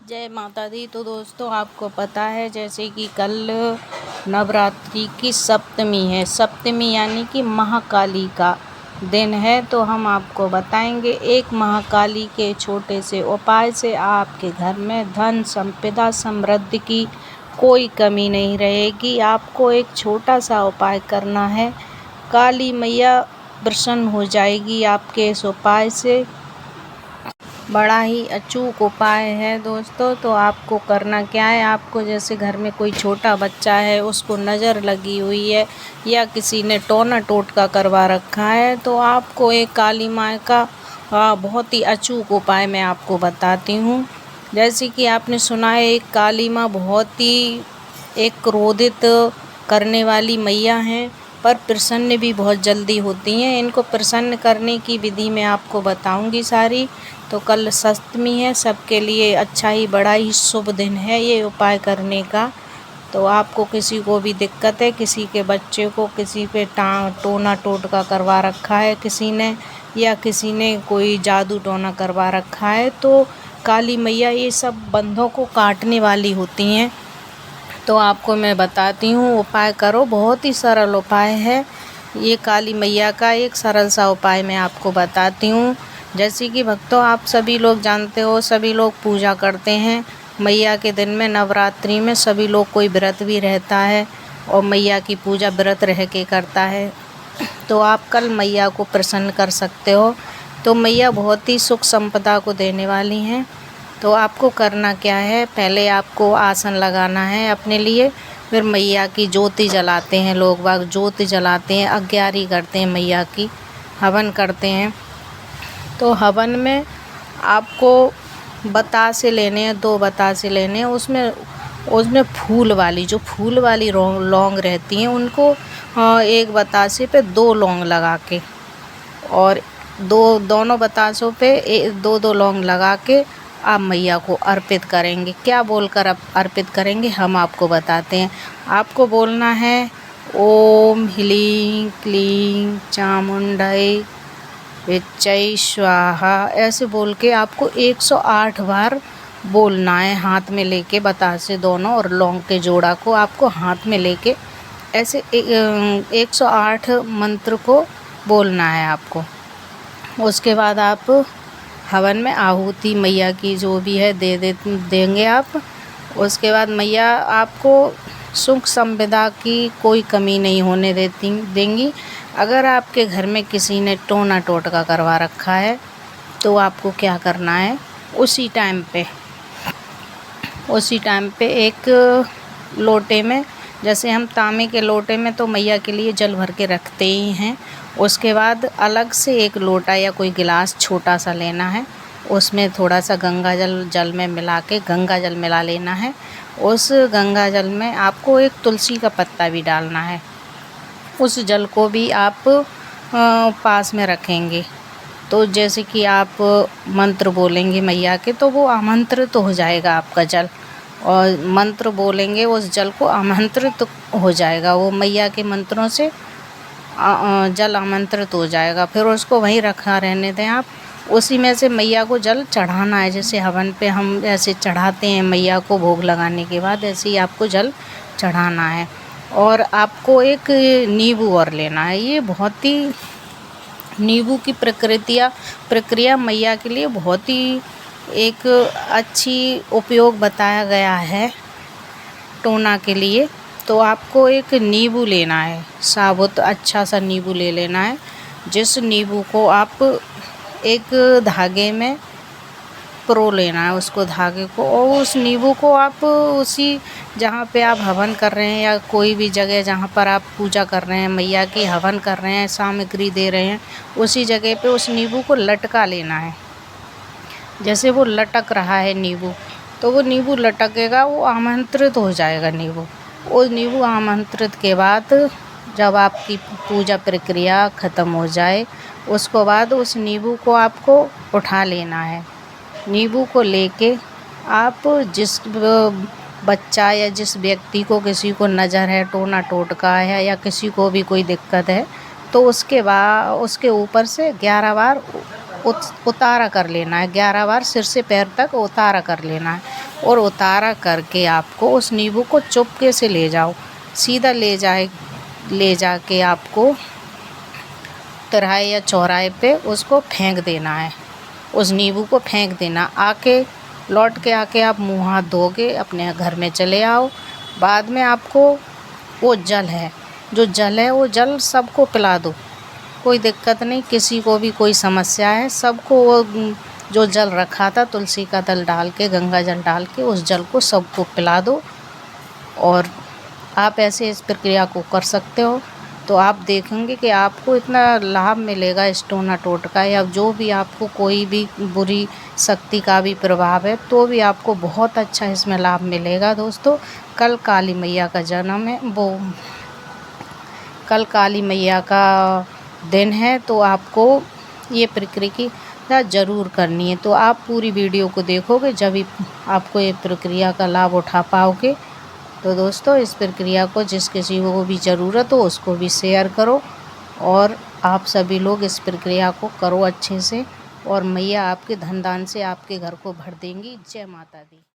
जय माता दी। तो दोस्तों, आपको पता है जैसे कि कल नवरात्रि की सप्तमी है। सप्तमी यानी कि महाकाली का दिन है। तो हम आपको बताएंगे एक महाकाली के छोटे से उपाय से आपके घर में धन संपदा समृद्धि की कोई कमी नहीं रहेगी। आपको एक छोटा सा उपाय करना है, काली मैया प्रसन्न हो जाएगी आपके इस उपाय से। बड़ा ही अचूक उपाय है दोस्तों। तो आपको करना क्या है, आपको जैसे घर में कोई छोटा बच्चा है, उसको नज़र लगी हुई है या किसी ने टोना टोटका करवा रखा है, तो आपको एक काली माँ का बहुत ही अचूक उपाय मैं आपको बताती हूँ। जैसे कि आपने सुना है, एक काली माँ बहुत ही एक क्रोधित करने वाली मैया हैं, पर प्रसन्न भी बहुत जल्दी होती हैं। इनको प्रसन्न करने की विधि मैं आपको बताऊंगी सारी। तो कल सप्तमी है, सबके लिए अच्छा ही बड़ा ही शुभ दिन है ये उपाय करने का। तो आपको किसी को भी दिक्कत है, किसी के बच्चे को किसी पे टोना टोटका करवा रखा है किसी ने, या किसी ने कोई जादू टोना करवा रखा है, तो काली मैया ये सब बंधों को काटने वाली होती हैं। तो आपको मैं बताती हूँ, उपाय करो। बहुत ही सरल उपाय है ये, काली मैया का एक सरल सा उपाय मैं आपको बताती हूँ। जैसे कि भक्तों, आप सभी लोग जानते हो, सभी लोग पूजा करते हैं मैया के दिन में। नवरात्रि में सभी लोग कोई व्रत भी रहता है और मैया की पूजा व्रत रह के करता है। तो आप कल मैया को प्रसन्न कर सकते हो। तो मैया बहुत ही सुख संपदा को देने वाली हैं। तो आपको करना क्या है, पहले आपको आसन लगाना है अपने लिए। फिर मैया की ज्योति जलाते हैं लोग बाग, ज्योति जलाते हैं, अग्यारी करते हैं मैया की, हवन करते हैं। तो हवन में आपको बतासे लेने हैं, 2 बतासे लेने हैं। उसमें फूल वाली, जो फूल वाली लौंग रहती हैं, उनको एक बतासे पे 2 लौंग लगा के, और दोनों बतासों पे 2-2 लौंग लगा के आप मैया को अर्पित करेंगे। क्या बोलकर आप अर्पित करेंगे, हम आपको बताते हैं। आपको बोलना है, ओम ह्लीं क्लीं चामुंडाय विच्चै स्वाहा। ऐसे बोल के आपको 108 बार बोलना है, हाथ में लेके बतासे दोनों और लौंग के जोड़ा को आपको हाथ में लेके ऐसे 108 मंत्र को बोलना है आपको। उसके बाद आप हवन में आहुति मैया की जो भी है देंगे आप। उसके बाद मैया आपको सुख संपदा की कोई कमी नहीं होने देंगी। अगर आपके घर में किसी ने टोना टोटका करवा रखा है, तो आपको क्या करना है, उसी टाइम पे एक लोटे में, जैसे हम तांबे के लोटे में तो मैया के लिए जल भर के रखते ही हैं, उसके बाद अलग से एक लोटा या कोई गिलास छोटा सा लेना है। उसमें थोड़ा सा गंगा जल में मिला के, गंगा जल मिला लेना है। उस गंगा जल में आपको एक तुलसी का पत्ता भी डालना है। उस जल को भी आप पास में रखेंगे। तो जैसे कि आप मंत्र बोलेंगे मैया के, तो वो आमंत्रित तो हो जाएगा आपका जल, और मंत्र बोलेंगे उस जल को आमंत्रित तो हो जाएगा। वो मैया के मंत्रों से जल आमंत्रित हो जाएगा। फिर उसको वहीं रखा रहने दें आप। उसी में से मैया को जल चढ़ाना है, जैसे हवन पे हम ऐसे चढ़ाते हैं मैया को भोग लगाने के बाद, ऐसे ही आपको जल चढ़ाना है। और आपको एक नींबू और लेना है। ये बहुत ही, नींबू की प्रक्रिया मैया के लिए बहुत ही एक अच्छी उपयोग बताया गया है टोना के लिए। तो आपको एक नींबू लेना है, साबुत अच्छा सा नींबू ले लेना है, जिस नींबू को आप एक धागे में पिरो लेना है, उसको धागे को। और उस नींबू को आप उसी जहाँ पे आप हवन कर रहे हैं, या कोई भी जगह जहाँ पर आप पूजा कर रहे हैं मैया की, हवन कर रहे हैं, सामग्री दे रहे हैं, उसी जगह पे उस नींबू को लटका लेना है। जैसे वो लटक रहा है नींबू, तो वो नींबू लटकेगा, वो आमंत्रित हो जाएगा नींबू। वो नींबू आमंत्रित के बाद जब आपकी पूजा प्रक्रिया ख़त्म हो जाए, उसको बाद उस नींबू को आपको उठा लेना है। नींबू को लेके आप जिस बच्चा या जिस व्यक्ति को, किसी को नज़र है, टोना टोटका है, या किसी को भी कोई दिक्कत है, तो उसके ऊपर से 11 बार उतारा कर लेना है। 11 बार सिर से पैर तक उतारा कर लेना है। और उतारा करके आपको उस नींबू को चुपके से ले जाओ, सीधा ले जाके आपको तिराहे या चौराहे पे उसको फेंक देना है, उस नींबू को फेंक देना। लौट के आके आप मुँह हाथ धोके अपने घर में चले आओ। बाद में आपको वो जल है वो जल सबको पिला दो, कोई दिक्कत नहीं। किसी को भी कोई समस्या है, सबको वो जो जल रखा था तुलसी का दल डाल के, गंगा जल डाल के, उस जल को सबको पिला दो। और आप ऐसे इस प्रक्रिया को कर सकते हो, तो आप देखेंगे कि आपको इतना लाभ मिलेगा। इस टोना टोटका या जो भी आपको कोई भी बुरी शक्ति का भी प्रभाव है तो भी आपको बहुत अच्छा इसमें लाभ मिलेगा। दोस्तों, कल काली मैया का जन्म है, कल काली मैया का दिन है, तो आपको ये प्रक्रिया ज़रूर करनी है। तो आप पूरी वीडियो को देखोगे जब ही आपको ये प्रक्रिया का लाभ उठा पाओगे। तो दोस्तों, इस प्रक्रिया को जिस किसी को भी ज़रूरत हो उसको भी शेयर करो, और आप सभी लोग इस प्रक्रिया को करो अच्छे से, और मैया आपके धन दान से आपके घर को भर देंगी। जय माता दी।